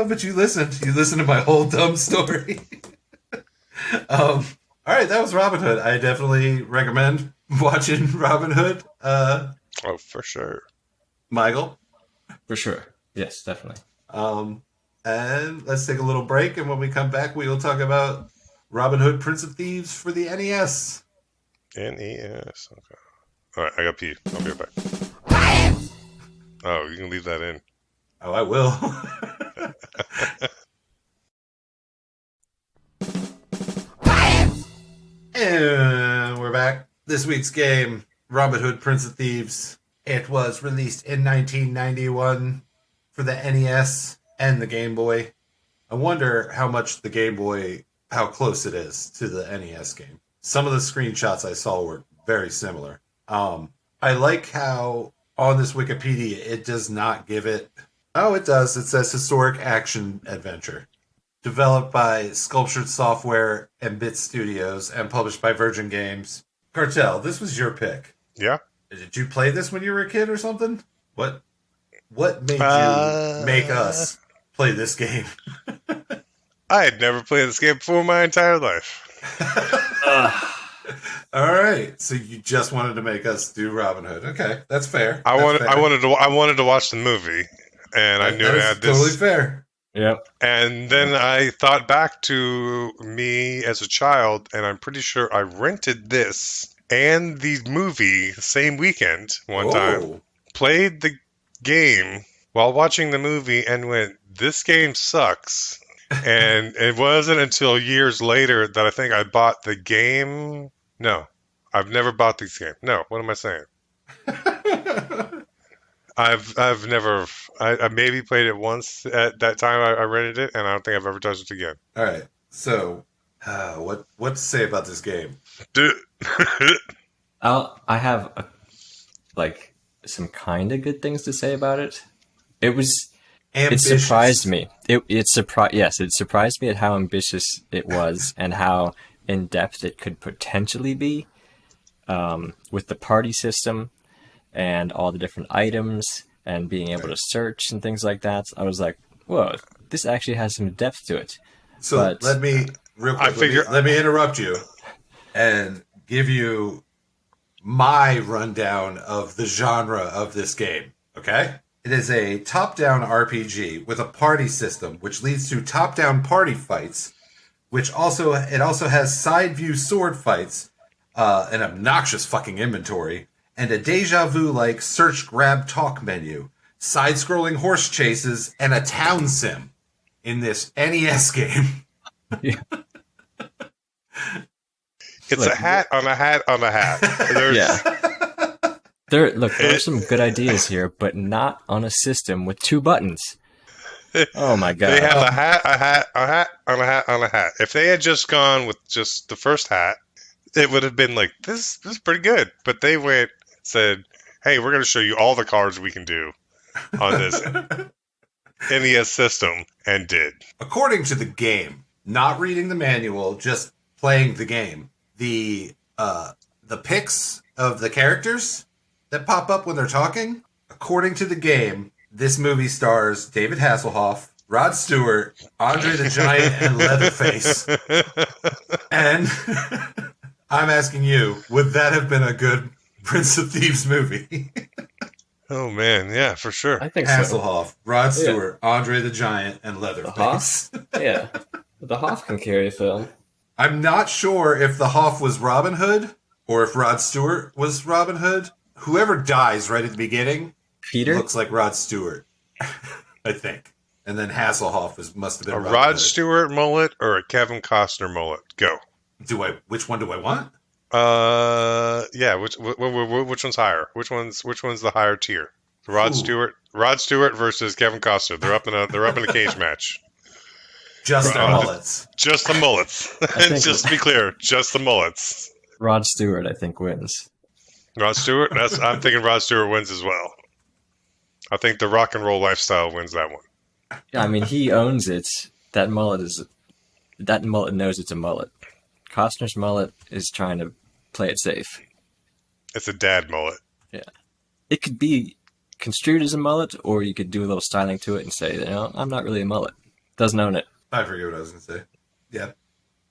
But you listened. You listened to my whole dumb story. All right, that was Robin Hood. I definitely recommend watching Robin Hood. Oh, for sure. Michael. For sure. Yes, definitely. And let's take a little break, and when we come back, we will talk about Robin Hood, Prince of Thieves for the NES. NES. Okay. All right, I got pee. I'll be right back. Oh, you can leave that in. Oh, I will. And we're back. This week's game, Robin Hood, Prince of Thieves. It was released in 1991 for the NES and the Game Boy. I wonder how much the Game Boy, how close it is to the NES game. Some of the screenshots I saw were very similar. I like how on this Wikipedia, it does not give it... Oh, it does. It says historic action adventure. Developed by Sculptured Software and Bit Studios and published by Virgin Games. Cartel, this was your pick. Yeah. Did you play this when you were a kid or something? What? What made you make us play this game? I had never played this game before in my entire life. All right, so you just wanted to make us do Robin Hood. Okay, that's fair. I That's wanted to watch the movie, and I knew that it is had this. totally fair. Yep. And then I thought back to me as a child, and I'm pretty sure I rented this and the movie the same weekend one time. Played the game while watching the movie and went, "This game sucks." And it wasn't until years later that I think I bought the game. No, I've never bought this game. No, what am I saying? I've never. I maybe played it once at that time I rented it, and I don't think I've ever touched it again. All right, so what to say about this game? I have some kind of good things to say about it. It surprised me. It surprised me at how ambitious it was and how in depth it could potentially be, with the party system and all the different items and being able to search and things like that. I was like, whoa, this actually has some depth to it. So let me let me interrupt you and give you my rundown of the genre of this game. Okay. It is a top-down RPG with a party system, which leads to top-down party fights, which also has side-view sword fights, an obnoxious fucking inventory, and a deja vu-like search, grab, talk menu, side-scrolling horse chases, and a town sim in this NES game. Yeah. It's a hat on a hat on a hat. There's some good ideas here, but not on a system with 2 buttons. Oh my god! They have a hat on a hat on a hat. If they had just gone with just the first hat, it would have been like this is pretty good. But they said, "Hey, we're going to show you all the cards we can do on this NES system," and did. According to the game, not reading the manual, just playing the game, the pics of the characters that pop up when they're talking, according to the game, this movie stars David Hasselhoff, Rod Stewart, Andre the Giant, and Leatherface. And I'm asking you, would that have been a good Prince of Thieves movie? Oh man, yeah, for sure. I think Hasselhoff, Rod Stewart, Andre the Giant, and Leatherface. Yeah, the Hoff can carry a film. I'm not sure if the Hoff was Robin Hood or if Rod Stewart was Robin Hood. Whoever dies right at the beginning Peter looks like Rod Stewart, I think. And then Hasselhoff must have been a Robin Rod Hood. Stewart mullet or a Kevin Costner mullet? Go. Which one do I want? Yeah. Which one's higher? Which one's the higher tier? Rod Stewart versus Kevin Costner. They're up in a cage match. Just their mullets. Just the mullets. And just to be clear, just the mullets. Rod Stewart, I think, wins. Rod Stewart? I'm thinking Rod Stewart wins as well. I think the rock and roll lifestyle wins that one. Yeah, I mean, he owns it. That mullet knows it's a mullet. Costner's mullet is trying to play it safe. It's a dad mullet. Yeah. It could be construed as a mullet, or you could do a little styling to it and say, I'm not really a mullet. Doesn't own it. I forget what I was going to say. Yeah.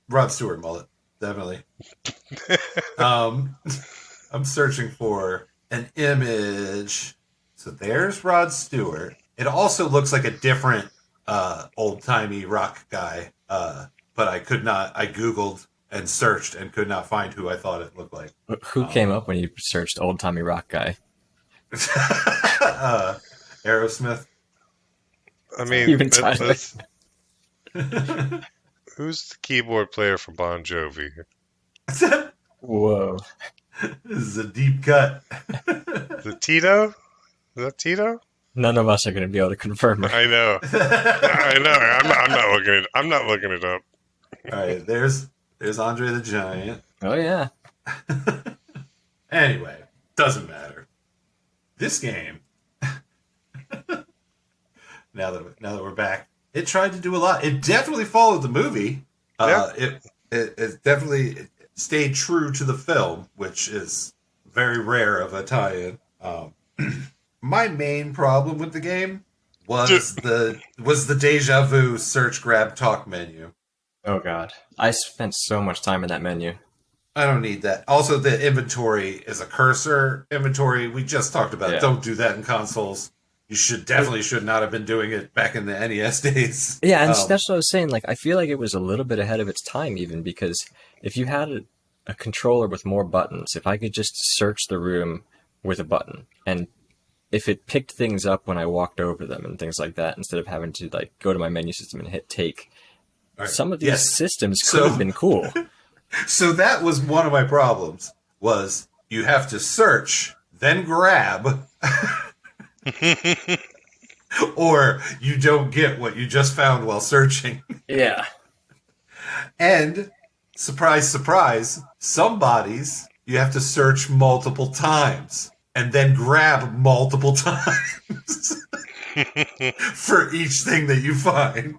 Rod Stewart mullet. Definitely. I'm searching for an image. So there's Rod Stewart. It also looks like a different old-timey rock guy, but I Googled and searched and could not find who I thought it looked like. Who came up when you searched old-timey rock guy? Aerosmith. I mean, Even Tyler. Who's the keyboard player for Bon Jovi? Whoa. This is a deep cut. Is it Tito? Is that Tito? None of us are going to be able to confirm it. I know. I know. I'm not looking it up. All right, there's Andre the Giant. Oh, yeah. Anyway, doesn't matter. This game, now that we're back, it tried to do a lot. It definitely followed the movie. It definitely stayed true to the film, which is very rare of a tie-in. my main problem with the game was the deja vu search, grab, talk menu. Oh god. I spent so much time in that menu. I don't need that. Also, the inventory is a cursor inventory. We just talked about. Yeah. Don't do that in consoles. You should not have been doing it back in the NES days. Yeah, and that's what I was saying. Like, I feel like it was a little bit ahead of its time, even because if you had a controller with more buttons, if I could just search the room with a button, and if it picked things up when I walked over them and things like that, instead of having to like go to my menu system and hit take, Right. some of these Yes. systems could have been cool. So that was one of my problems. Was you have to search, then grab. Or you don't get what you just found while searching. Yeah. And, surprise, surprise, some bodies you have to search multiple times and then grab multiple times for each thing that you find.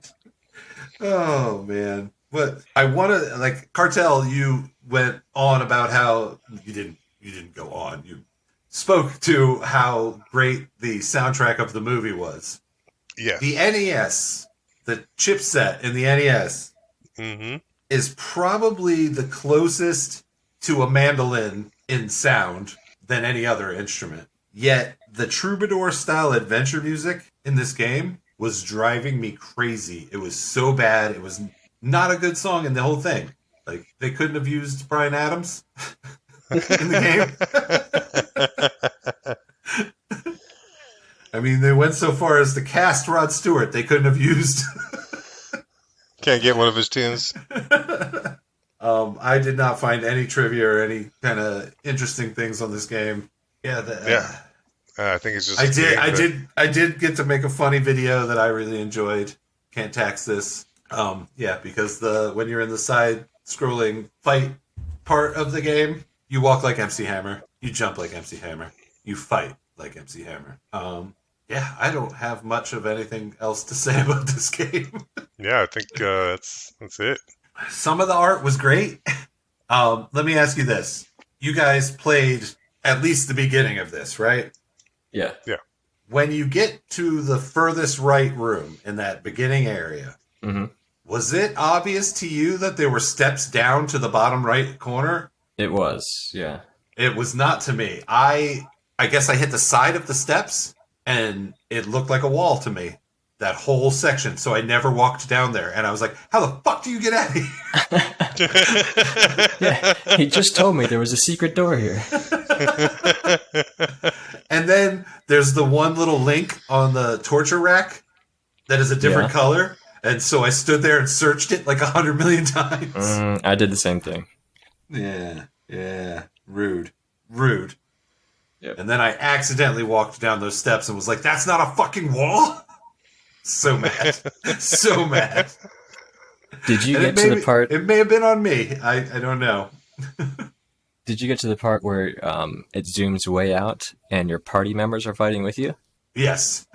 Oh, man. But I want to, like, Cartel, you went on about how you didn't go on. You spoke to how great the soundtrack of the movie was. Yeah. The NES, the chipset in the NES, is probably the closest to a mandolin in sound than any other instrument. Yet, the troubadour-style adventure music in this game was driving me crazy. It was so bad. It was not a good song in the whole thing. Like, they couldn't have used Bryan Adams in the game. I mean, they went so far as to cast Rod Stewart. They couldn't have used. Can't get one of his tunes. I did not find any trivia or any kind of interesting things on this game. Yeah, I think it's just. I did get to make a funny video that I really enjoyed. Can't tax this. Yeah, because when you're in the side scrolling fight part of the game, you walk like MC Hammer, you jump like MC Hammer, you fight like MC Hammer. Yeah, I don't have much of anything else to say about this game. Yeah, I think that's it. Some of the art was great. Let me ask you this. You guys played at least the beginning of this, right? Yeah. Yeah. When you get to the furthest right room in that beginning area, was it obvious to you that there were steps down to the bottom right corner? It was, yeah. It was not to me. I guess I hit the side of the steps, and it looked like a wall to me. That whole section. So I never walked down there. And I was like, how the fuck do you get out of here? Yeah, he just told me there was a secret door here. And then there's the one little link on the torture rack that is a different color. And so I stood there and searched it like 100 million times. I did the same thing. Yeah. Rude. Yep. And then I accidentally walked down those steps and was like, that's not a fucking wall? So mad. So mad. Did you get to the part... It may have been on me. I don't know. Did you get to the part where it zooms way out and your party members are fighting with you? Yes.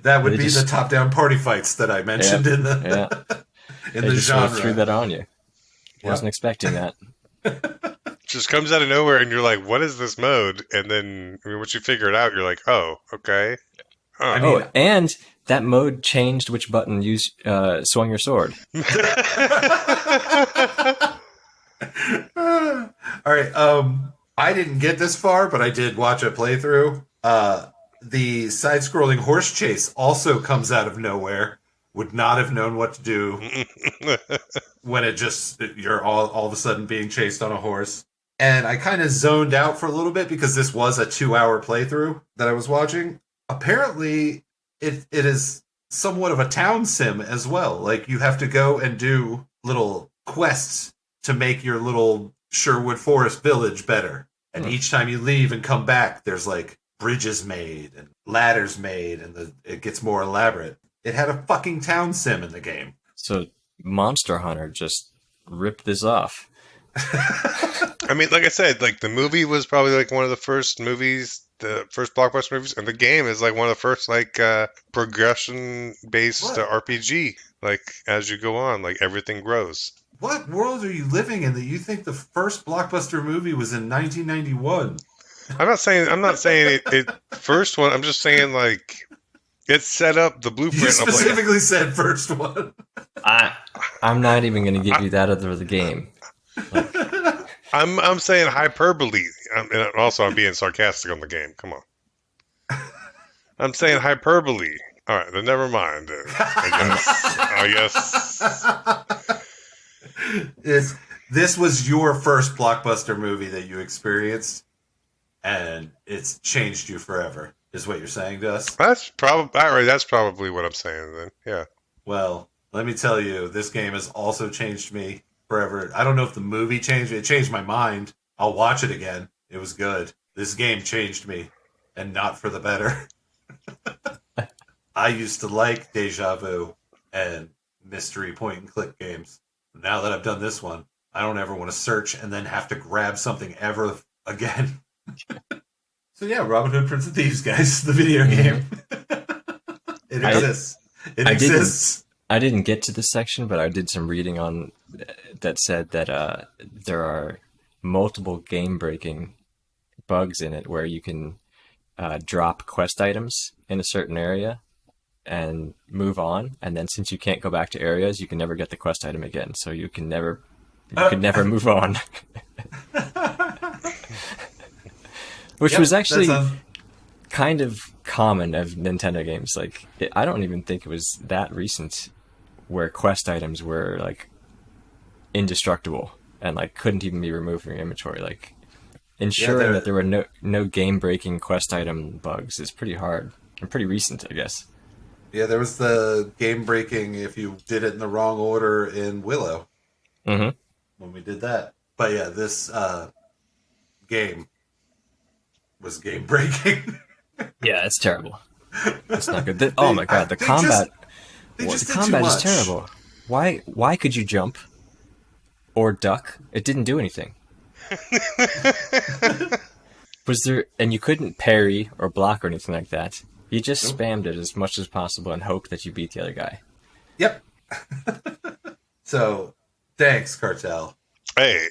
That would be the top-down party fights that I mentioned in the in the genre. Just threw that on you. Wasn't expecting that. Just comes out of nowhere, and you're like, "What is this mode?" And then once you figure it out, you're like, "Oh, okay." Oh, and that mode changed which button you swung your sword. All right. I didn't get this far, but I did watch a playthrough. The side-scrolling horse chase also comes out of nowhere. Would not have known what to do when you're all of a sudden being chased on a horse. And I kind of zoned out for a little bit because this was a 2-hour playthrough that I was watching. Apparently, it is somewhat of a town sim as well. Like, you have to go and do little quests to make your little Sherwood Forest village better. And each time you leave and come back, there's like bridges made and ladders made, and it gets more elaborate. It had a fucking town sim in the game. So Monster Hunter just ripped this off. I mean, like I said, like the movie was probably like one of the first movies, the first blockbuster movies, and the game is like one of the first like progression-based RPG. Like as you go on, like everything grows. What world are you living in that you think the first blockbuster movie was in 1991? I'm not saying it first one. I'm just saying like it set up the You blueprint of like specifically said first one. I'm not even going to give you that other the game. I'm saying hyperbole. And also, I'm being sarcastic on the game. Come on. I'm saying hyperbole. All right, then never mind. I guess. This was your first blockbuster movie that you experienced, and it's changed you forever, is what you're saying to us? That's probably what I'm saying then. Yeah. Well, let me tell you, this game has also changed me forever. I don't know if the movie changed me. It changed my mind. I'll watch it again. It was good. This game changed me, and not for the better. I used to like Deja Vu and mystery point-and-click games. Now that I've done this one, I don't ever want to search and then have to grab something ever again. So yeah, Robin Hood, Prince of Thieves, guys, the video game. It exists. It exists. I didn't get to this section, but I did some reading on that said that there are multiple game-breaking bugs in it where you can drop quest items in a certain area and move on, and then since you can't go back to areas, you can never get the quest item again. So you could never move on. Which was actually kind of common of Nintendo games. Like, I don't even think it was that recent where quest items were like indestructible and like couldn't even be removed from your inventory. Like, ensuring that there were no game-breaking quest item bugs is pretty hard and pretty recent, I guess. Yeah, there was the game-breaking if you did it in the wrong order in Willow. Mm-hmm. When we did that. But yeah, this game was game-breaking. Yeah, it's terrible. It's not good. Oh my god, the combat is terrible. Why could you jump or duck? It didn't do anything. Was there, and you couldn't parry or block or anything like that. You just spammed it as much as possible and hoped that you beat the other guy. Yep. So, thanks, Cartel. Hey.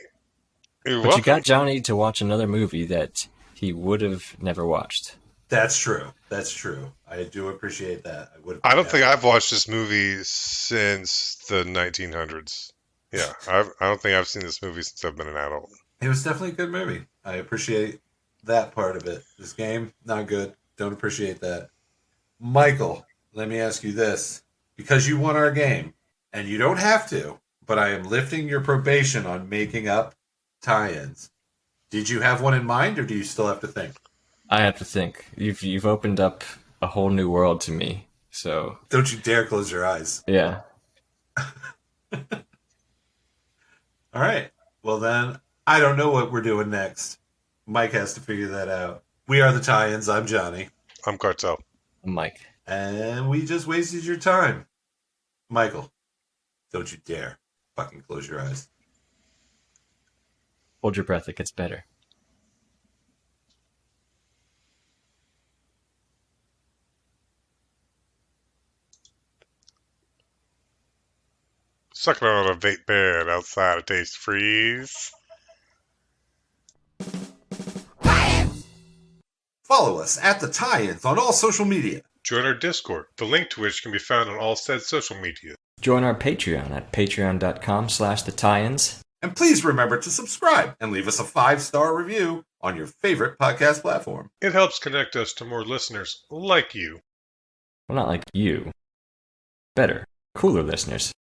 But you got Johnny to watch another movie that he would have never watched. That's true. That's true. I do appreciate that. I don't think I've watched this movie since the 1900s. Yeah, I don't think I've seen this movie since I've been an adult. It was definitely a good movie. I appreciate that part of it. This game, not good. Don't appreciate that. Michael, let me ask you this. Because you won our game, and you don't have to, but I am lifting your probation on making up tie-ins. Did you have one in mind, or do you still have to think? I have to think. You've opened up a whole new world to me, so... Don't you dare close your eyes. Yeah. All right. Well, then, I don't know what we're doing next. Mike has to figure that out. We are the tie-ins. I'm Johnny. I'm Cartel. I'm Mike. And we just wasted your time. Michael, don't you dare fucking close your eyes. Hold your breath. It gets better. Sucking on a vape pen outside of Taste Freeze. Follow us at the tie-ins on all social media. Join our Discord, the link to which can be found on all said social media. Join our Patreon at patreon.com/TheTie-ins. And please remember to subscribe and leave us a 5-star review on your favorite podcast platform. It helps connect us to more listeners like you. Well, not like you. Better, cooler listeners.